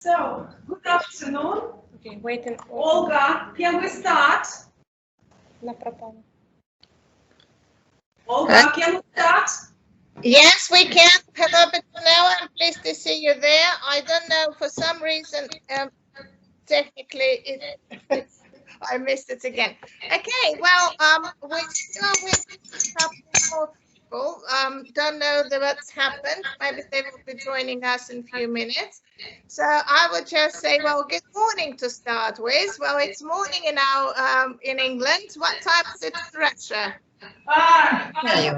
So, good afternoon. Okay, wait. Olga, can we start? Olga, can we start? Yes, we can. Hello, Petronella. I'm pleased to see you there. I don't know, for some reason, technically, I missed it again. Okay, well, we start with a couple more people. Don't know what's happened. Maybe they will be joining us in a few minutes. So I would just say, well, good morning to start with. Well, it's morning in in England. What time is it in Russia? I will tell you,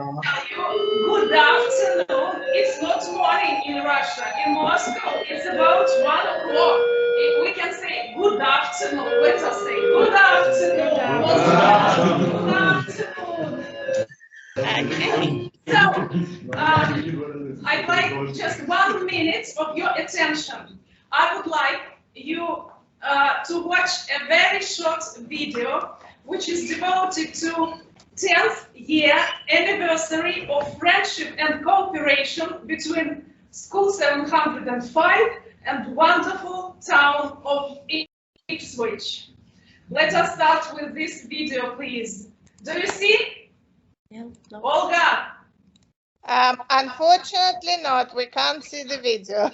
good afternoon. It's not morning in Russia. In Moscow, it's about 1 o'clock. We can say good afternoon. Let us say good afternoon. Good afternoon. Okay. So, I'd like just 1 minute of your attention. I would like you to watch a very short video, which is devoted to 10th year anniversary of friendship and cooperation between School 705 and wonderful town of Ipswich. Let us start with this video, please. Do you see? Yeah, no. Olga? Unfortunately not. We can't see the video.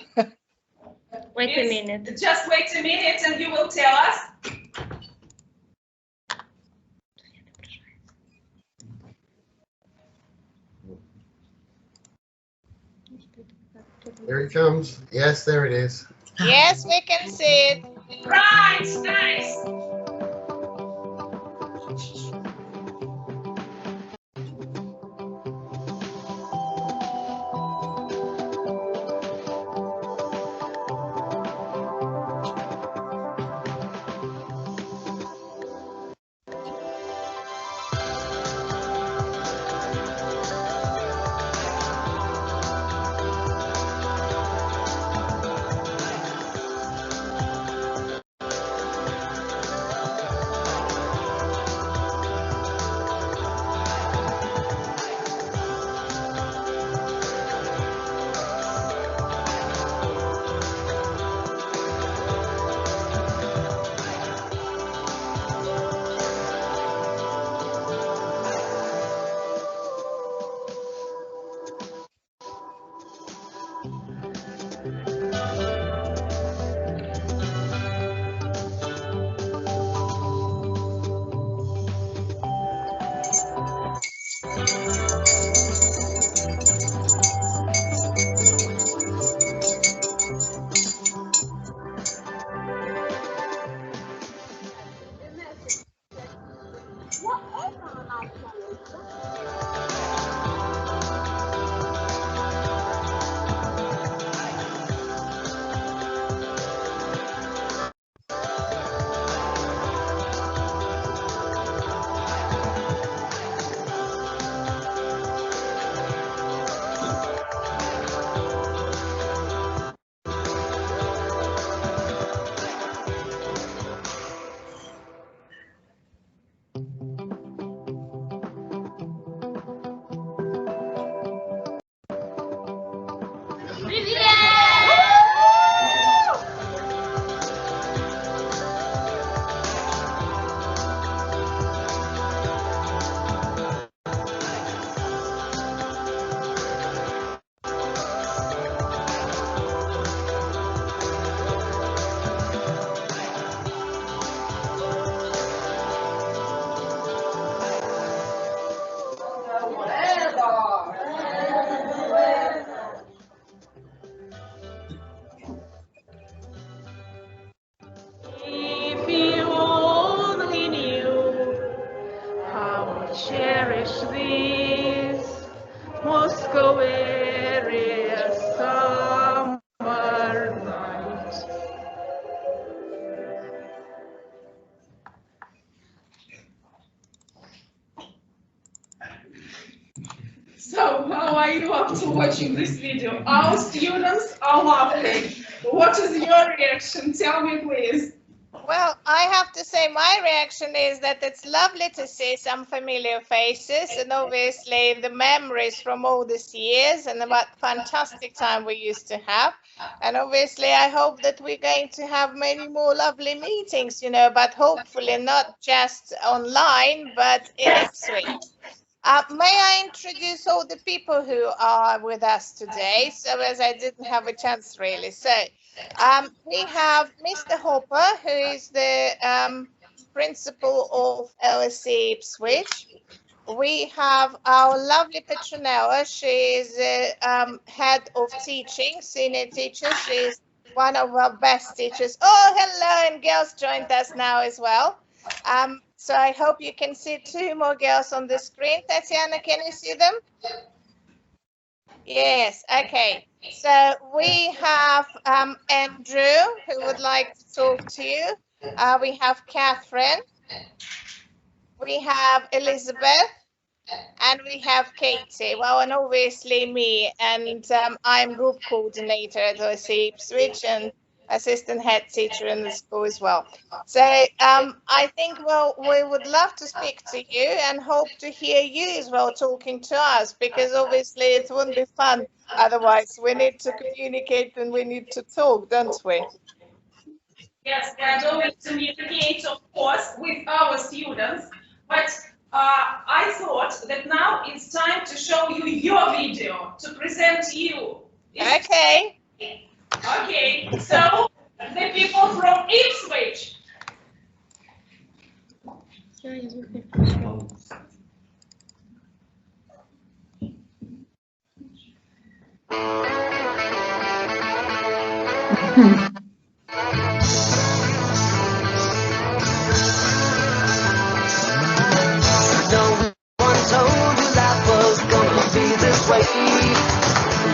Wait a minute. Just wait a minute and you will tell us. There it comes. Yes, there it is. Yes, we can see it. Right, nice. If you only knew how I cherish this Moscow area summer night. So, how are you after watching this video? Our students are laughing. What is your reaction? Tell me, please. Well, I have to say my reaction is that it's lovely to see some familiar faces and obviously the memories from all these years and what fantastic time we used to have. And obviously, I hope that we're going to have many more lovely meetings, you know, but hopefully not just online, but in Ipswich. May I introduce all the people who are with us today? So as I didn't have a chance really. So we have Mr. Hopper, who is the principal of LSE Ipswich. We have our lovely Petronella. She is head of teaching, senior teacher. She is one of our best teachers. Oh, hello, and girls joined us now as well. So I hope you can see two more girls on the screen. Tatiana, can you see them? Yes, okay. So we have Andrew, who would like to talk to you. We have Catherine. We have Elizabeth. And we have Katie, well, and obviously me, and I'm group coordinator at LSE Ipswich and assistant head teacher in the school as well. So I think, well, we would love to speak to you and hope to hear you as well talking to us, because obviously it wouldn't be fun otherwise. We need to communicate and we need to talk, don't we? Yes, we are going to communicate, of course, with our students, but I thought that now it's time to show you your video, to present you. Okay. Okay, so the people from Ipswich.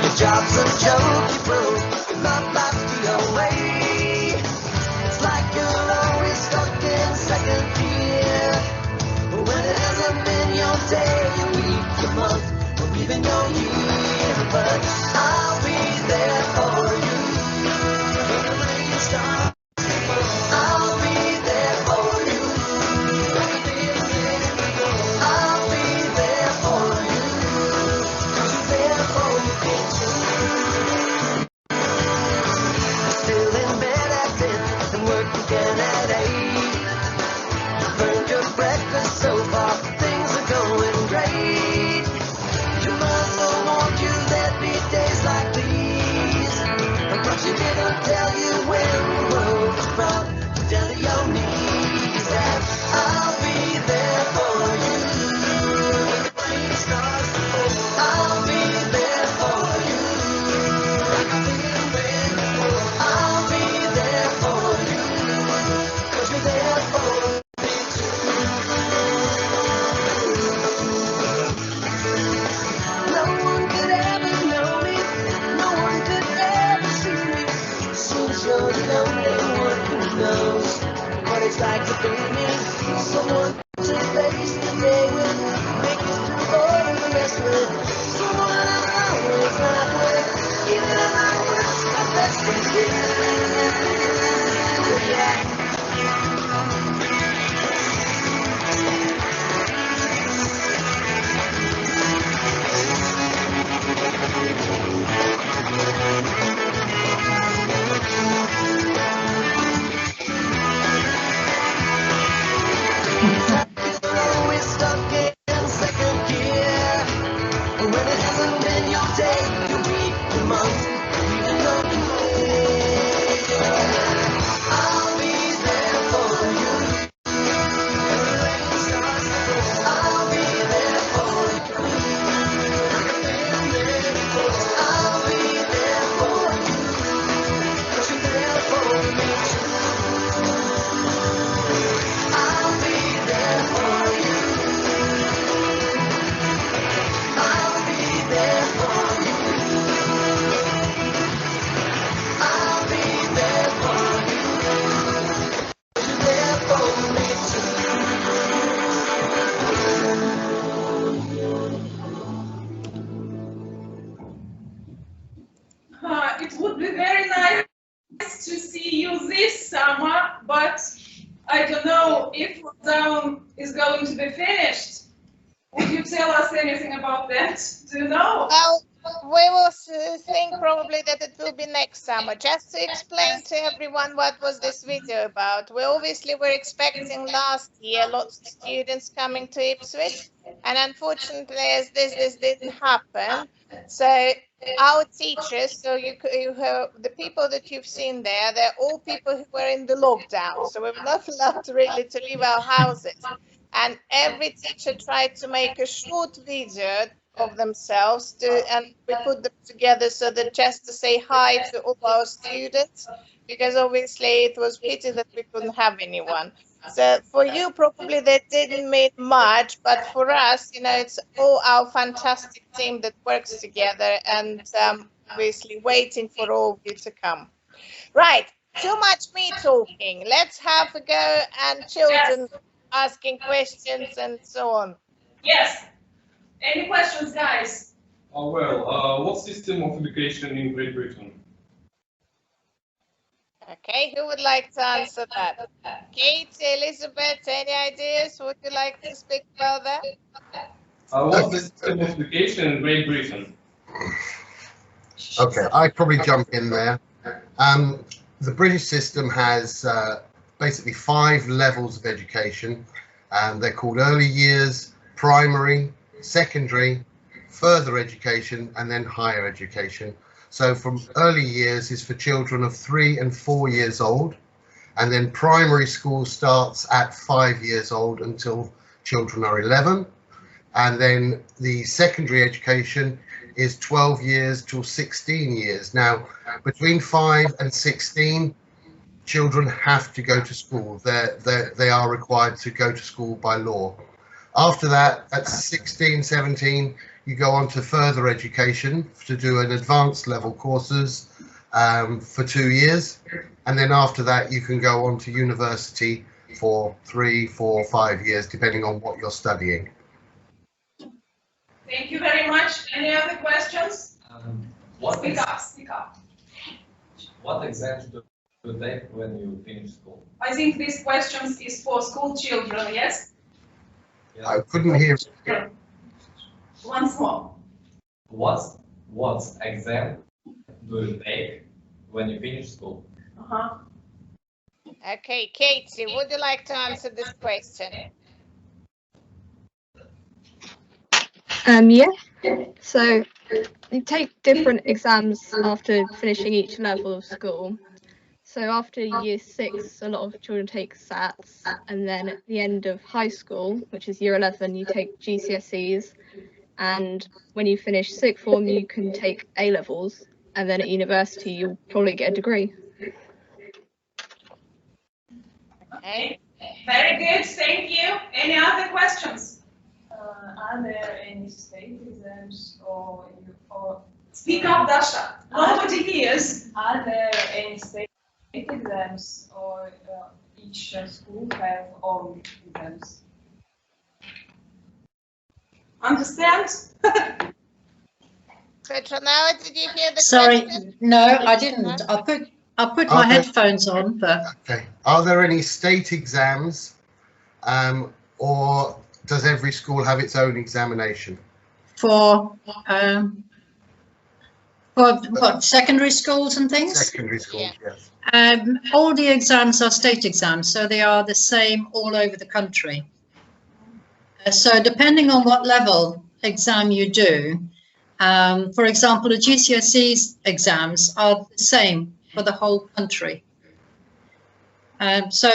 Your job's a joke, you broke, your love life's your way. It's like you're always stuck in second gear. When it hasn't been your day, your week, your month, or even your year. But I'll be there for you. When the rain starts, I'll be there for you. I'll be there for you. 'Cause you're there for me too. Still in bed at 10 and work again at 8. Burned your breakfast so far, things are going great. Your mother warned you there'd be days like these, but she didn't tell you when the world was brought down to your knees. And I'll be there for you. When the rain starts to fall, I'll be there for you. I'll be there for you. 'Cause you're there for me too. No one could ever know me. No one could ever see me. Seems you're the only one who knows what it's like to be me. Someone to face the day with, make it through all the rest with. Someone I always laugh with, even at my worst, my best is you. Yeah. Always stuck in second gear. When it hasn't been your day, your week, your month, even your year. I'll be there for you. When the rain starts to fall, I'll be there for you. I'll be there for you. 'Cause you're there for me too. I'll be there for you. I'll be there for you. I'll be there for you. 'Cause you're there for me too. It would be very nice to see you this summer, but I don't know if lockdown is going to be finished. Would you tell us anything about that? Do you know? Well, we will think probably that it will be next summer. Just to explain to everyone what was this video about. We obviously were expecting last year lots of students coming to Ipswich, and unfortunately, as this didn't happen, so our teachers, so you have the people that you've seen there, they're all people who were in the lockdown, so we were not allowed to really to leave our houses, and every teacher tried to make a short video of themselves and we put them together so that just to say hi to all our students, because obviously it was pity that we couldn't have anyone. So for you probably that didn't mean much, but for us, you know, it's all our fantastic team that works together, and obviously waiting for all of you to come. Right, too much me talking. Let's have a go and children asking questions and so on. Yes. Any questions, guys? What system of education in Great Britain? Okay, who would like to answer that? Kate, Elizabeth, any ideas? Would you like to speak about that? What's the system of education in Great Britain? Okay, I'd probably jump in there. The British system has basically 5 levels of education, and they're called early years, primary, secondary, further education, and then higher education. So from early years is for children of 3 and 4 years old, and then primary school starts at 5 years old until children are 11, and then the secondary education is 12 years till 16 years. Now, between 5 and 16, children have to go to school. They are required to go to school by law. After that, at 16, 17, you go on to further education to do an advanced level courses for 2 years. And then after that, you can go on to university for 3, 4, 5 years, depending on what you're studying. Thank you very much. Any other questions? Speak up. What exams do you take when you finish school? I think this question is for school children, yes? Yeah. I couldn't hear. Once more. What exam do you take when you finish school? Okay, Katie, would you like to answer this question? Yeah. So you take different exams after finishing each level of school. So after year 6, a lot of children take SATs, and then at the end of high school, which is year 11, you take GCSEs, and when you finish sixth form, you can take A-levels, and then at university, you'll probably get a degree. Okay. Very good, thank you. Any other questions? Are there any state exams or Speak up, Dasha. Nobody hears. are there any state exams or each school have own exams? Understand? Petronella, did you hear the Sorry, question? no, I didn't. I put my headphones on, but Okay. Are there any state exams, or does every school have its own examination? for what, secondary schools and things? Secondary schools, yes. All the exams are state exams, so they are the same all over the country. So depending on what level exam you do, for example, the GCSE exams are the same for the whole country. So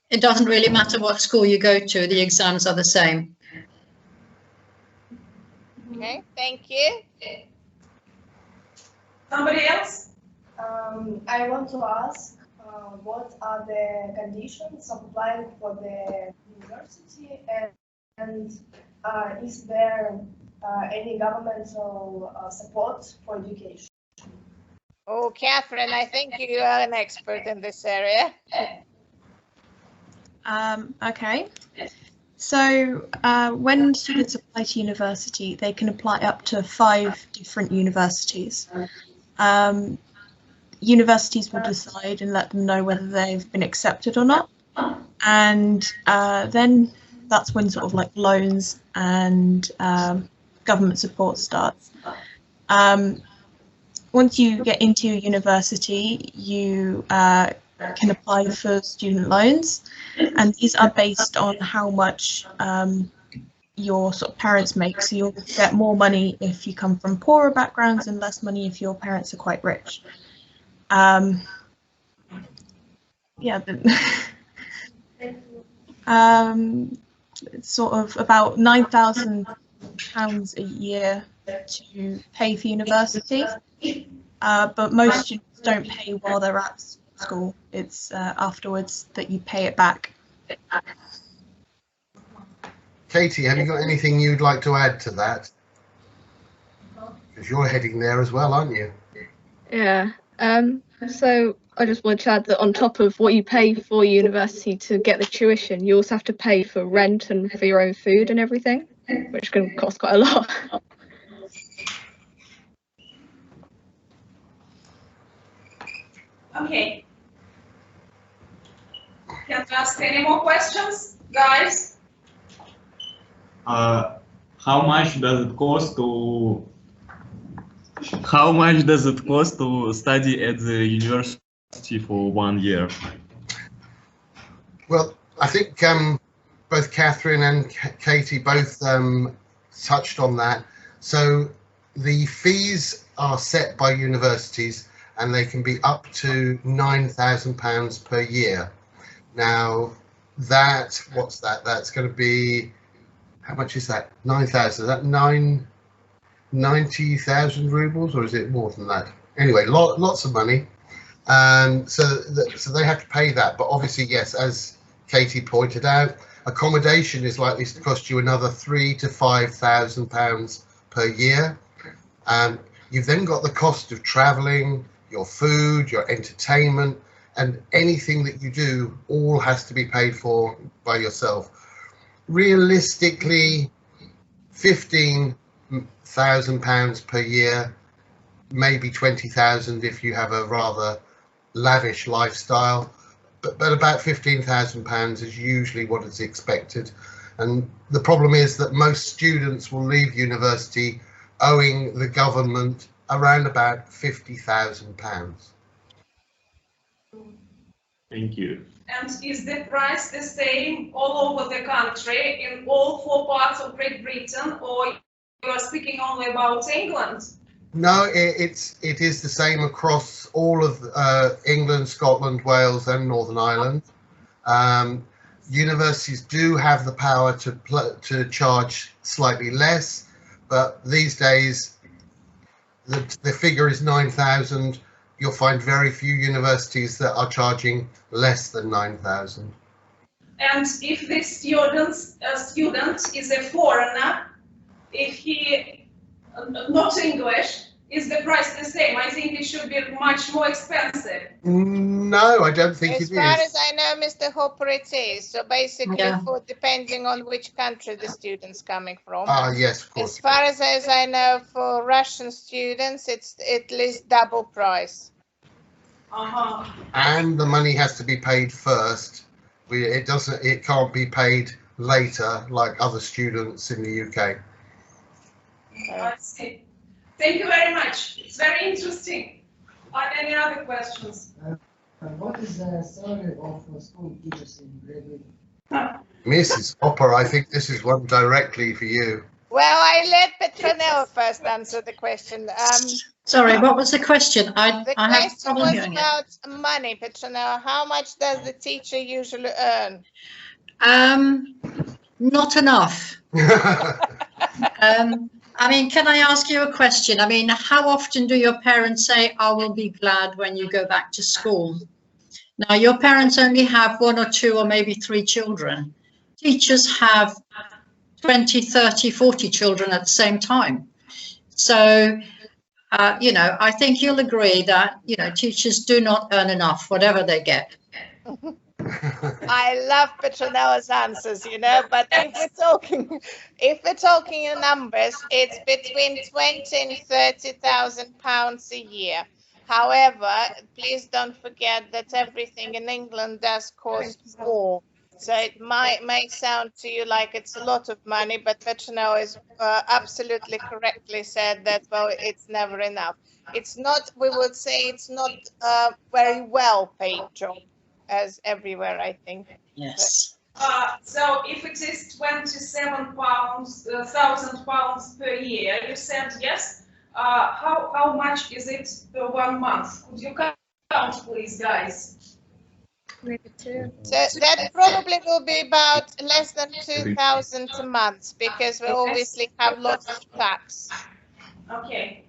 it doesn't really matter what school you go to, the exams are the same. Okay, thank you. Somebody else? I want to ask, what are the conditions of applying for the university, and is there any governmental support for education? Oh, Catherine, I think you are an expert in this area. Okay. So when students apply to university, they can apply up to 5 different universities. Universities will decide and let them know whether they've been accepted or not. And then that's when sort of like loans and government support starts. Once you get into university, you can apply for student loans, and these are based on how much your sort of parents make. So you'll get more money if you come from poorer backgrounds and less money if your parents are quite rich. Yeah. It's sort of about £9,000 a year to pay for university, but most students don't pay while they're at school. It's afterwards that you pay it back. Katie, have you got anything you'd like to add to that? Because you're heading there as well, aren't you? Yeah. So I just want to add that on top of what you pay for university to get the tuition, you also have to pay for rent and for your own food and everything, which can cost quite a lot. Okay. Can you ask any more questions, guys? How much does it cost to study at the university for 1 year? Well, I think both Catherine and Katie both touched on that. So the fees are set by universities, and they can be up to £9,000 per year. Now, what's that? That's going to be, how much is that? 9,000. Is that 90,000 rubles, or is it more than that? Anyway, lots of money. So they have to pay that. But obviously, yes, as Katie pointed out, accommodation is likely to cost you another £3,000 to £5,000 per year. You've then got the cost of travelling, your food, your entertainment, and anything that you do all has to be paid for by yourself. Realistically, £15,000 per year, maybe 20,000 if you have a rather lavish lifestyle, but about £15,000 is usually what is expected. And the problem is that most students will leave university owing the government around about £50,000. Thank you. And is the price the same all over the country in all 4 parts of Great Britain, or you are speaking only about England? No, it is the same across all of England, Scotland, Wales and Northern Ireland. Universities do have the power to charge slightly less, but these days the figure is 9,000. You'll find very few universities that are charging less than 9,000. And if the student is a foreigner, if he not English, is the price the same? I think it should be much more expensive. No, I don't think it is. As far as I know, Mr. Hopper, it is. So basically, Yeah. for depending on which country the student's coming from. Yes, of course. As far as I know, for Russian students, it's at least double price. And the money has to be paid first. It can't be paid later like other students in the UK. I see. Thank you very much. It's very interesting. Are there any other questions? What is the salary of school teachers in Great Britain? Mrs. Hopper, I think this is one directly for you. Well, I let Petronella first answer the question. Sorry, what was the question? The I have question trouble was hearing it. about money, Petronella. How much does the teacher usually earn? Not enough. I mean, can I ask you a question? I mean, how often do your parents say, I will be glad when you go back to school? Now, your parents only have 1 or 2 or maybe 3 children. Teachers have 20, 30, 40 children at the same time. So, I think you'll agree that, teachers do not earn enough, whatever they get. I love Petronella's answers, but if we're talking in numbers, it's between 20 and 30,000 pounds a year. However, please don't forget that everything in England does cost more. So it may sound to you like it's a lot of money, but Vecino is absolutely correctly said that, well, it's never enough. It's not, we would say it's not a very well paid job as everywhere, I think. Yes. So if it is 27 pounds, £1,000 per year, you said yes. How much is it per 1 month? Could you count, please, guys? Maybe 2. So that probably will be about less than 2,000 a month, because we obviously have lots of tax. Okay.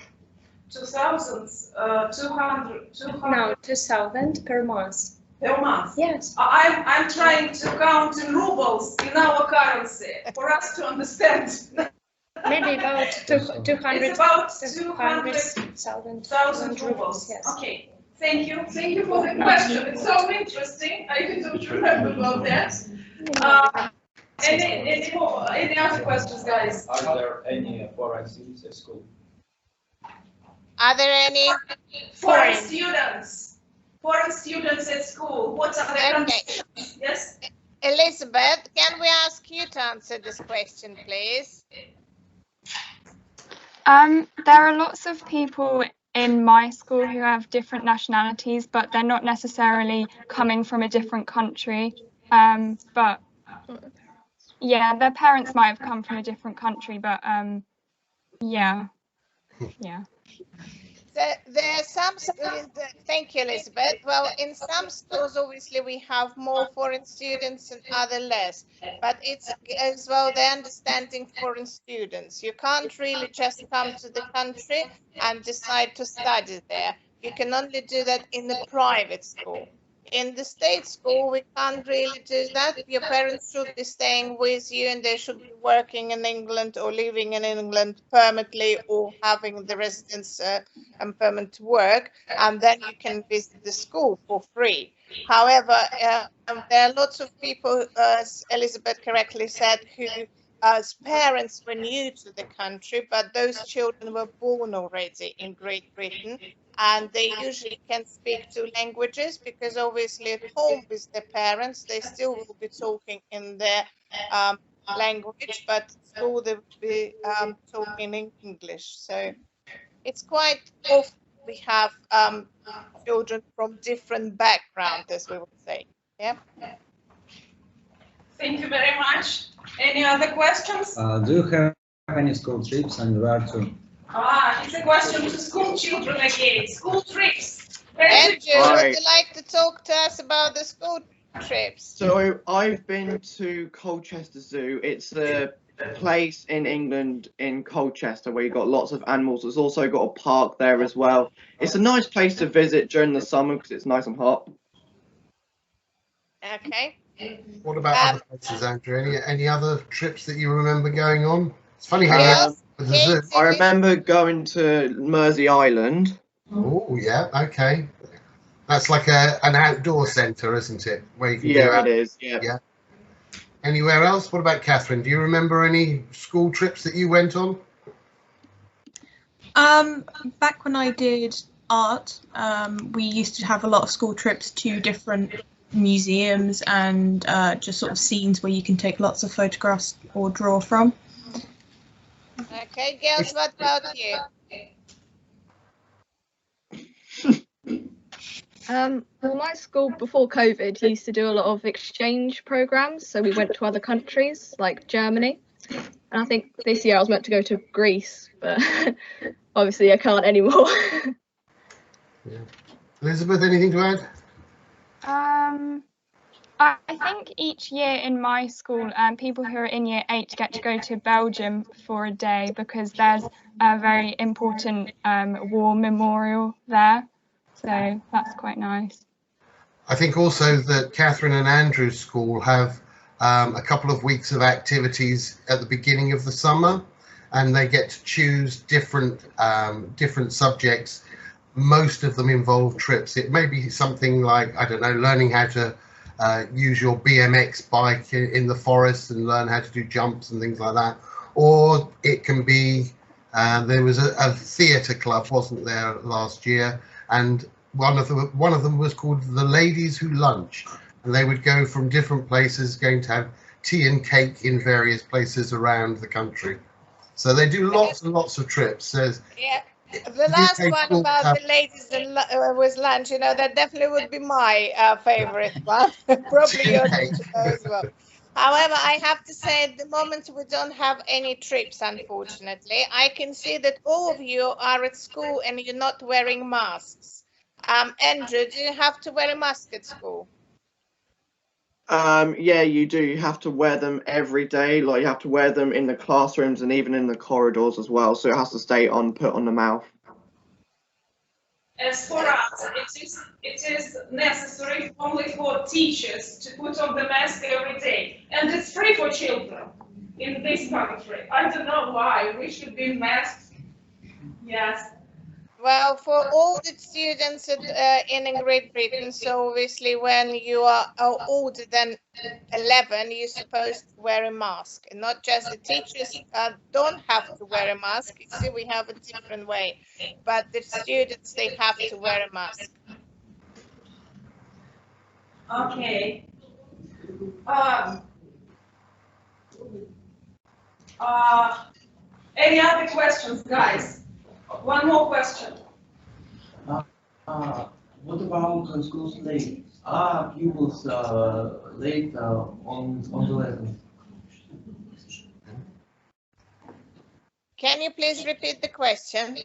2,200. No, 2,000 per month. Per month? Yes. I'm trying to count in rubles in our currency for us to understand. Maybe about 200. It's about 200,000 rubles. Yes. Okay. Thank you. Thank you for the question. It's so interesting. I didn't remember about that. Any other questions, guys? Are there any foreign students at school? Are there any foreign students? Foreign students at school. What are their countries? Yes. Elizabeth, can we ask you to answer this question, please? There are lots of people in my school who have different nationalities, but they're not necessarily coming from a different country. But yeah, their parents might have come from a different country, but yeah. There are some schools, thank you, Elizabeth. Well, in some schools, obviously, we have more foreign students and other less, but it's as well the understanding foreign students. You can't really just come to the country and decide to study there. You can only do that in a private school. In the state school, we can't really do that. Your parents should be staying with you, and they should be working in England or living in England permanently, or having the residence and permanent work, and then you can visit the school for free. However, there are lots of people, as Elizabeth correctly said, who as parents were new to the country, but those children were born already in Great Britain, and they usually can speak 2 languages, because obviously at home with their parents, they still will be talking in their language, but at school they will be talking in English. So it's quite often we have children from different backgrounds, as we would say. Yeah. Thank you very much. Any other questions? Do you have any school trips and where to? It's a question to school children again. School trips. Andrew, would you like to talk to us about the school trips? So I've been to Colchester Zoo. It's a place in England in Colchester where you've got lots of animals. It's also got a park there as well. It's a nice place to visit during the summer because it's nice and hot. Okay. What about other places, Andrew? Any other trips that you remember going on? It's funny how with the zoo. I remember going to Mersey Island. Oh yeah, okay. That's like an outdoor centre, isn't it? Where you can it is. Yeah. Anywhere else? What about Catherine? Do you remember any school trips that you went on? Back when I did art, we used to have a lot of school trips to different museums and just sort of scenes where you can take lots of photographs or draw from. Okay, girls, what about you? Well, my school before COVID used to do a lot of exchange programs, so we went to other countries like Germany, and I think this year I was meant to go to Greece, but obviously I can't anymore. Yeah. Elizabeth, anything to add? I think each year in my school, people who are in year 8 get to go to Belgium for a day because there's a very important war memorial there. So that's quite nice. I think also that Catherine and Andrew's school have a couple of weeks of activities at the beginning of the summer, and they get to choose different subjects. Most of them involve trips. It may be something like, I don't know, learning how to use your BMX bike in the forest and learn how to do jumps and things like that. Or it can be, there was a theatre club, wasn't there, last year, and one of them was called The Ladies Who Lunch, and they would go from different places, going to have tea and cake in various places around the country. So they do lots and lots of trips. Yeah. The last one about the ladies and with lunch, you know, that definitely would be my favorite one. Probably yours as well. However, I have to say at the moment we don't have any trips, unfortunately. I can see that all of you are at school and you're not wearing masks. Andrew, do you have to wear a mask at school? Yeah, you do. You have to wear them every day. Like you have to wear them in the classrooms and even in the corridors as well. So it has to stay on, put on the mouth. As for us, it is necessary only for teachers to put on the mask every day, and it's free for children in this country. I don't know why we should be masked. Yes. Well, for all the students in Great Britain, so obviously when you are older than 11, you're supposed to wear a mask. And not just the teachers don't have to wear a mask. You see, we have a different way. But the students, they have to wear a mask. Okay. Any other questions, guys? One more question. What about schools late? Are pupils late on the lesson? Can you please repeat the question?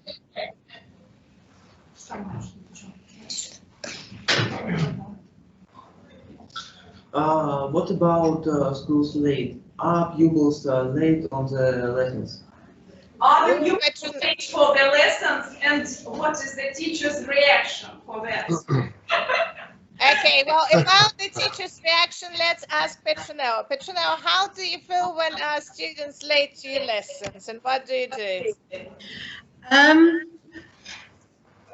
What about schools late? Are pupils late on the lessons? Are the pupils late for the lessons, and what is the teacher's reaction for that? Okay, well, about the teacher's reaction, let's ask Petronella. Petronella, how do you feel when students late to your lessons, and what do you do?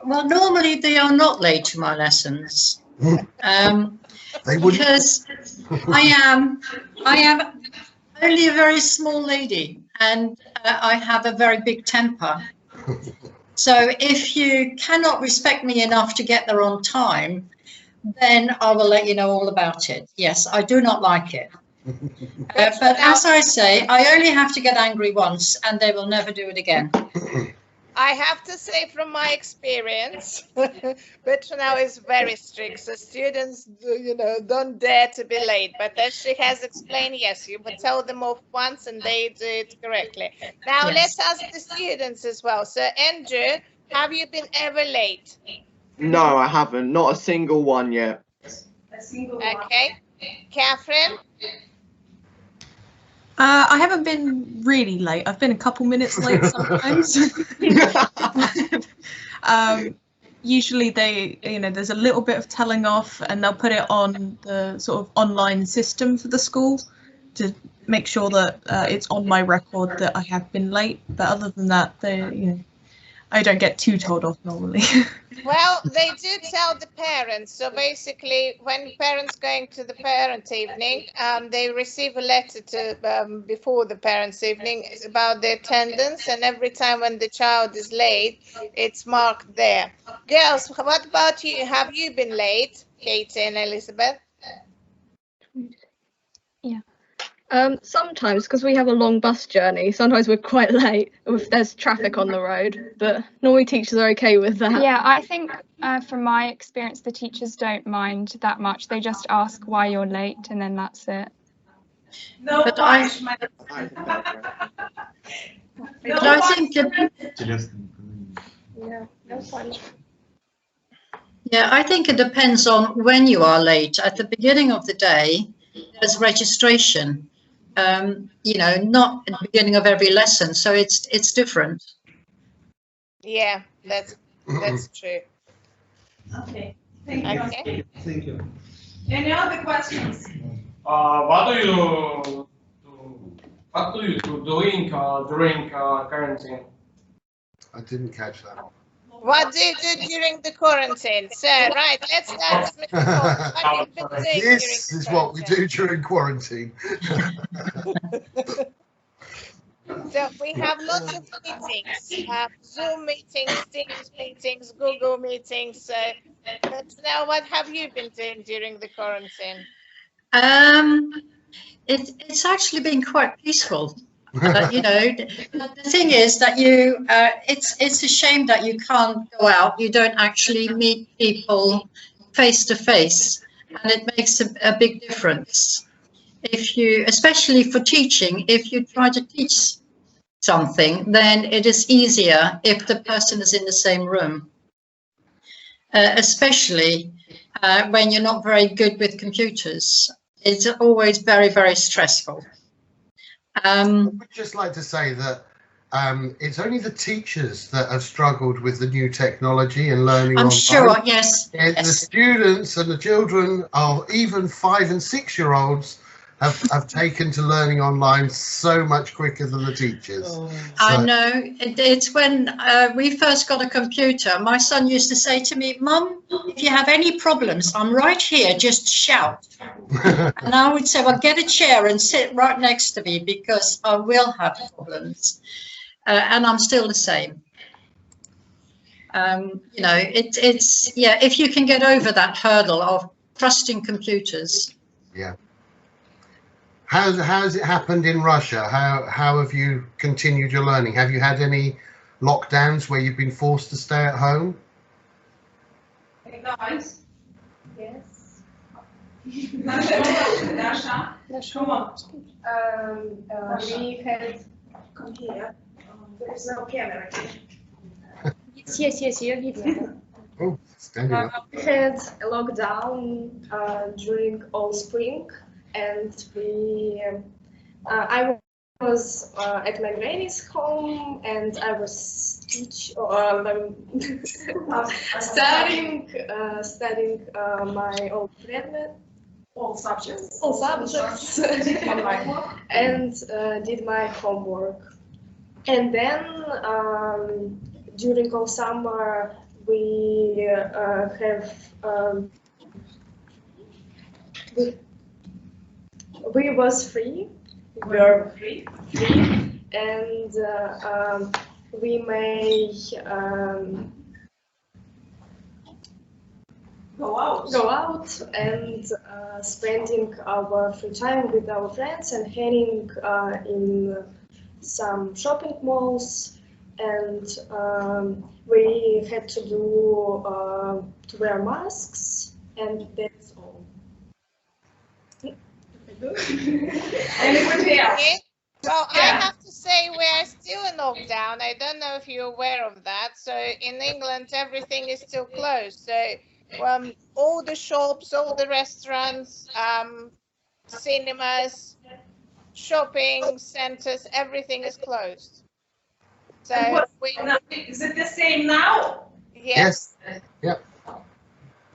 Well, normally they are not late to my lessons. Because I am only a very small lady, and I have a very big temper. So if you cannot respect me enough to get there on time, then I will let you know all about it. Yes, I do not like it. But as I say, I only have to get angry once and they will never do it again. I have to say from my experience, Petronella is very strict, so students, you know, don't dare to be late. But as she has explained, yes, you would tell them off once and they do it correctly. Now let's ask the students as well. So Andrew, have you been ever late? No, I haven't. Not a single one yet. A single one. Okay. Catherine? I haven't been really late. I've been a couple minutes late sometimes. Usually there's a little bit of telling off and they'll put it on the sort of online system for the school to make sure that it's on my record that I have been late. But other than that, I don't get too told off normally. Well, they do tell the parents. So basically, when parents going to the parent evening, they receive a letter to before the parents' evening about the attendance, and every time when the child is late, it's marked there. Girls, what about you? Have you been late, Katie and Elizabeth? Yeah. Sometimes, because we have a long bus journey, sometimes we're quite late if there's traffic on the road, but normally teachers are okay with that. Yeah, I think from my experience, the teachers don't mind that much. They just ask why you're late and then that's it. No But punishment. I think Yeah, no punishment. Yeah, I think it depends on when you are late. At the beginning of the day, there's registration. Not at the beginning of every lesson, so it's different. Yeah, that's true. Okay, thank you. Okay. Thank you. Any other questions? What do you do during quarantine? I didn't catch that. What do you do during the quarantine? So, right, let's start with Mr. Paul. What have you been doing This is what we do during quarantine. So we have lots of meetings, Zoom meetings, Teams meetings, Google meetings. So now, what have you been doing during the quarantine? It's actually been quite peaceful. You know, the thing is that it's a shame that you can't go out. You don't actually meet people face to face, and it makes a big difference. If you, especially for teaching, if you try to teach something, then it is easier if the person is in the same room, especially when you're not very good with computers. It's always very, very stressful. I would just like to say that it's only the teachers that have struggled with the new technology and learning I'm online. sure, yes. The students and the children, of even 5 and 6 year olds, have taken to learning online so much quicker than the teachers. So, I know. It's when we first got a computer, my son used to say to me, "Mum, if you have any problems, I'm right here, just shout." And I would say, "Well, get a chair and sit right next to me because I will have problems." And I'm still the same. You know, it's yeah, if you can get over that hurdle of trusting computers. Yeah. How's it happened in Russia? How have you continued your learning? Have you had any lockdowns where you've been forced to stay at home? Hey guys. Yes. Dasha, come on. We had. Come here. There is no camera here. Yes, you're видно. Oh, standing up. We had a lockdown during all spring, and I was at my granny's home, and I was studying my old предмет. All subjects. And did my homework. And then during all summer we we was free. We were free. And we may go out and spending our free time with our friends and hanging in some shopping malls, and we had to to wear masks, and that's all. Anybody else? Well, I have to say we are still in lockdown. I don't know if you're aware of that. So in England, everything is still closed. So all the shops, all the restaurants, cinemas, shopping centers, everything is closed. So is it the same now? Yes. Yep.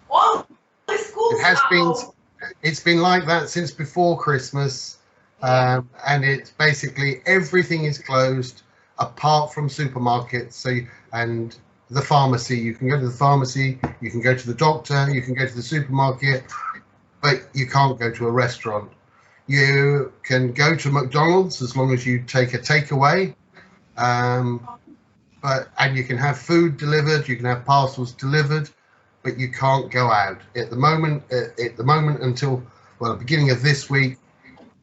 All the schools It's been like that since before Christmas, and it's basically everything is closed apart from supermarkets. And the pharmacy. You can go to the pharmacy, you can go to the doctor, you can go to the supermarket, but you can't go to a restaurant. You can go to McDonald's as long as you take a takeaway, and you can have food delivered, you can have parcels delivered, but you can't go out at the moment. Until the beginning of this week,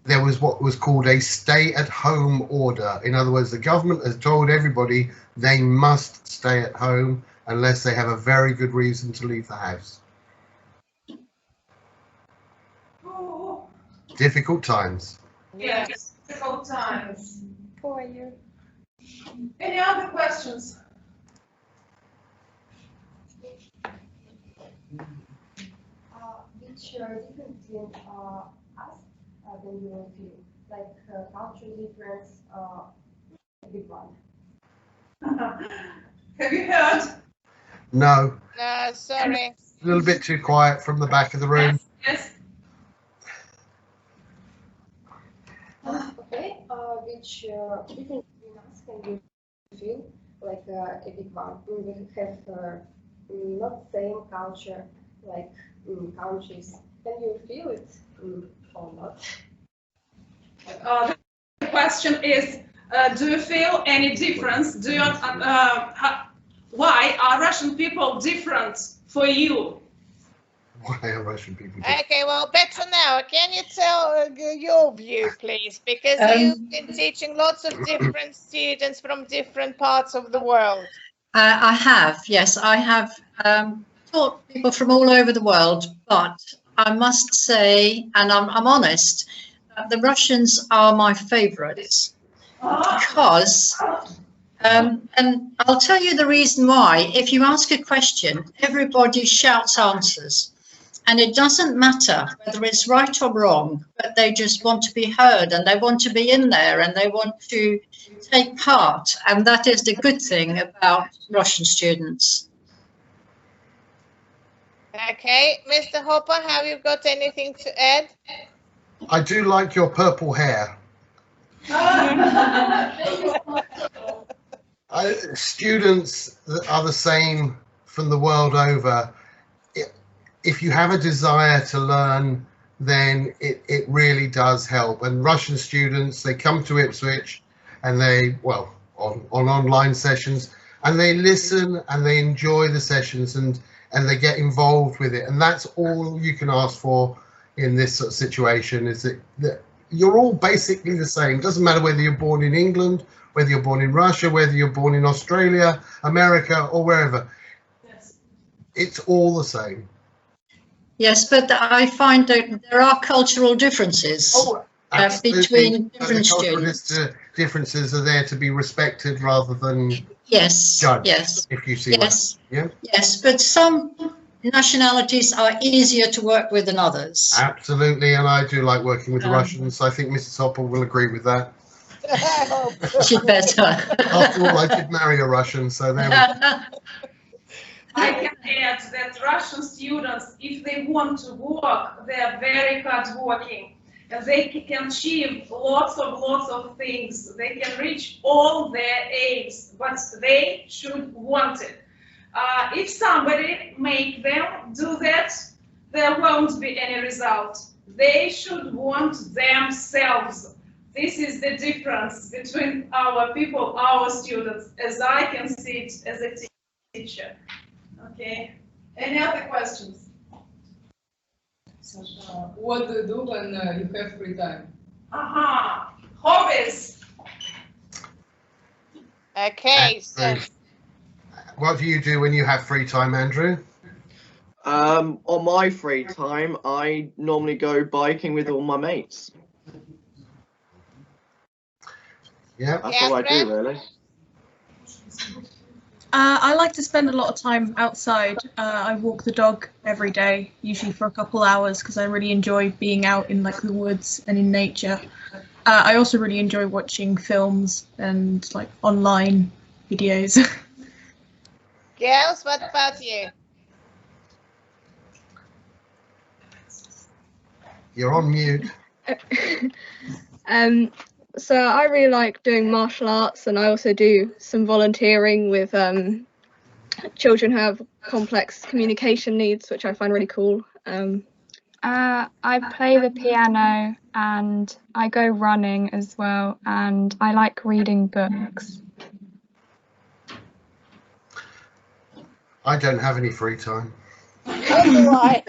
there was what was called a stay-at-home order. In other words, the government has told everybody they must stay at home unless they have a very good reason to leave the house. Oh. Difficult times. Yes, difficult times. For you. Any other questions? Which difference between us than you feel? Like culture difference, a big one. Have you heard? No. No, sorry. A little bit too quiet from the back of the room. Yes. Okay. Which difference between us can you feel? Like a big one. We have not same culture like countries. Can you feel it or not? The question is, Do you feel any difference? Do you, why are Russian people different for you? Why are Russian people different? Okay, well, better now. Can you tell your view, please? Because you've been teaching lots of different students from different parts of the world. I have, yes, I have taught people from all over the world, but I must say, and I'm honest, the Russians are my favorites because, and I'll tell you the reason why. If you ask a question, everybody shouts answers, and it doesn't matter whether it's right or wrong, but they just want to be heard and they want to be in there and they want to take part, and that is the good thing about Russian students. Okay, Mr. Hopper, have you got anything to add? I do like your purple hair. Students are the same from the world over. If you have a desire to learn, then it really does help. And Russian students, they come to Ipswich and they, well, on online sessions, and they listen and they enjoy the sessions and they get involved with it. And that's all you can ask for in this sort of situation, is that you're all basically the same. Doesn't matter whether you're born in England, whether you're born in Russia, whether you're born in Australia, America, or wherever. Yes. It's all the same. Yes, but I find that there are cultural differences between different students. Differences are there to be respected rather than judged. Yes. If you see what, yeah. Yes, but some nationalities are easier to work with than others. Absolutely, and I do like working with the Russians. I think Mrs. Hopper will agree with that. She'd better. After all, I did marry a Russian, so there we go. I can add that Russian students, if they want to work, they are very hardworking. They can achieve lots of things. They can reach all their aims, but they should want it. If somebody make them do that, there won't be any result. They should want themselves. This is the difference between our people, our students, as I can see it as a teacher. Okay. Any other questions? Sasha, what do you do when you have free time? Hobbies. Okay. So what do you do when you have free time, Andrew? On my free time, I normally go biking with all my mates. Yeah, that's all I do, really. I like to spend a lot of time outside. I walk the dog every day, usually for a couple hours, because I really enjoy being out in like the woods and in nature. I also really enjoy watching films and like online videos. Girls, what about you? You're on mute. So I really like doing martial arts, and I also do some volunteering with children who have complex communication needs, which I find really cool. I play the piano and I go running as well, and I like reading books. I don't have any free time. Do I?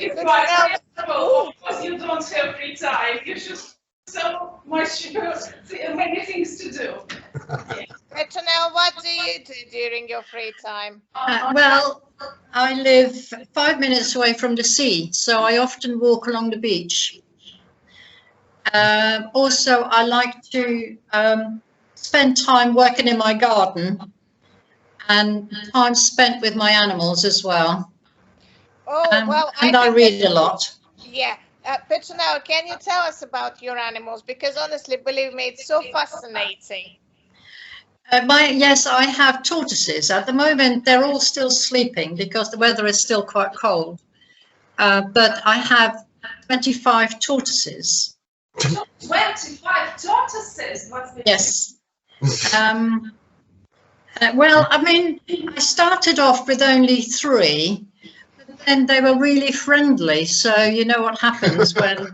It's quite acceptable. Of course, you don't have free time. You should so much, many things to do. Petronelle, what do you do during your free time? Well, I live 5 minutes away from the sea, so I often walk along the beach. Also, I like to spend time working in my garden and time spent with my animals as well. Oh, well, and I read a lot. Yeah. Petronelle, can you tell us about your animals? Because honestly, believe me, it's so fascinating. Yes, I have tortoises. At the moment, they're all still sleeping because the weather is still quite cold. But I have 25 tortoises. 25 tortoises? What's the Yes. Well, I mean, I started off with only 3. And they were really friendly, so you know what happens when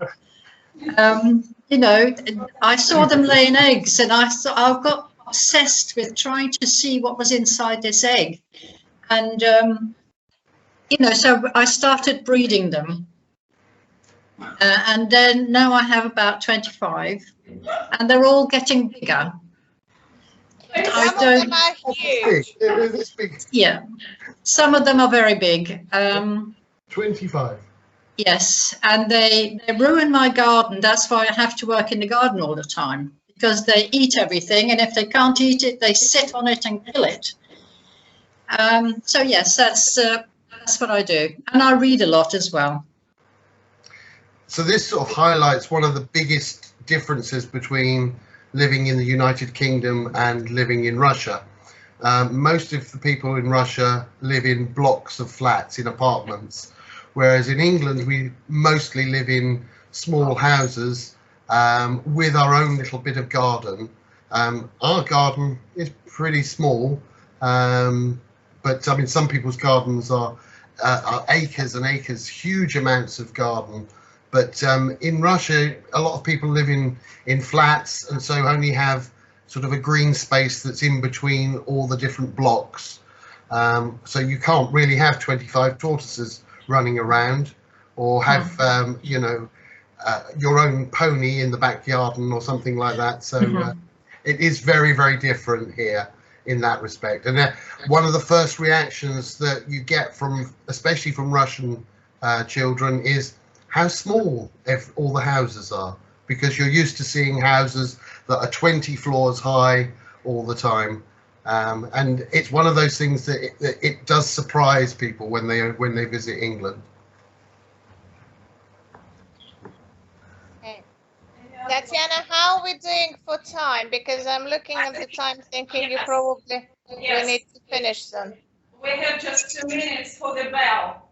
you know, I saw them laying eggs, and I got obsessed with trying to see what was inside this egg. And, you know, so I started breeding them. And then now I have about 25, and they're all getting bigger. Some of them are huge. Yeah, some of them are very big. 25. Yes, and they ruin my garden. That's why I have to work in the garden all the time, because they eat everything, and if they can't eat it, they sit on it and kill it. So yes, that's what I do, and I read a lot as well. So this sort of highlights one of the biggest differences between living in the United Kingdom and living in Russia. Most of the people in Russia live in blocks of flats, in apartments, whereas in England we mostly live in small houses with our own little bit of garden. Our garden is pretty small, but I mean some people's gardens are acres and acres, huge amounts of garden. But in Russia, a lot of people live in flats, and so only have sort of a green space that's in between all the different blocks. So you can't really have 25 tortoises running around, or have you know, your own pony in the backyard or something like that. So it is very, very different here in that respect. And one of the first reactions that you get from, especially from Russian children, is how small all the houses are, because you're used to seeing houses that are 20 floors high all the time. And it's one of those things that it does surprise people when they visit England. Okay. Tatiana, how are we doing for time? Because I'm looking at the time thinking you probably we need to finish soon. We have just 2 minutes for the bell.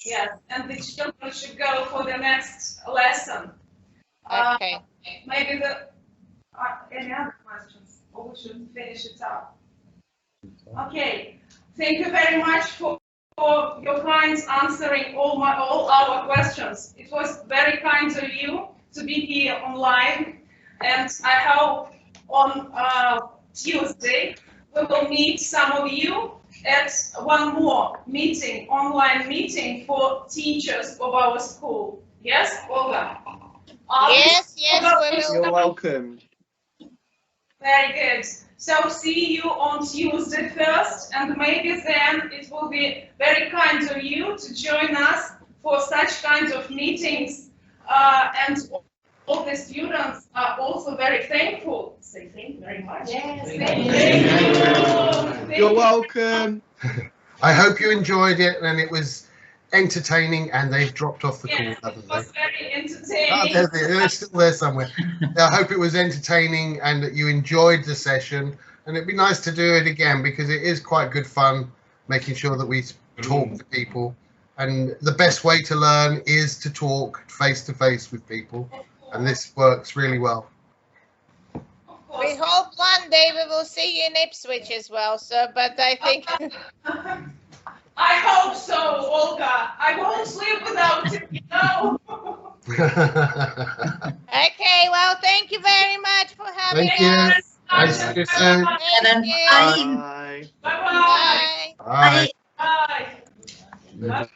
Yes, and the children should go for the next lesson. Okay. Maybe any other questions, or we should finish it up. Okay. Thank you very much for your kind answering all our questions. It was very kind of you to be here online, and I hope on Tuesday we will meet some of you at one more meeting, online meeting for teachers of our school. Yes, Olga? Yes, we will. You're welcome. Very good. So see you on Tuesday first, and maybe then it will be very kind of you to join us for such kinds of meetings, and all the students are also very thankful. Say thank you very much. Yes, thank you. You're welcome. I hope you enjoyed it and it was entertaining, and they've dropped off the call, haven't they? It was very entertaining. Oh, they're still there somewhere. I hope it was entertaining and that you enjoyed the session, and it'd be nice to do it again, because it is quite good fun making sure that we talk to people, and the best way to learn is to talk face to face with people, and this works really well. We hope one day we will see you in Ipswich as well, so, but I think... I hope so, Olga. I won't sleep without you, you know. Okay, well, thank you very much for having us. Nice to see you soon. Thank you. Bye. Bye-bye. Bye. Bye. Bye.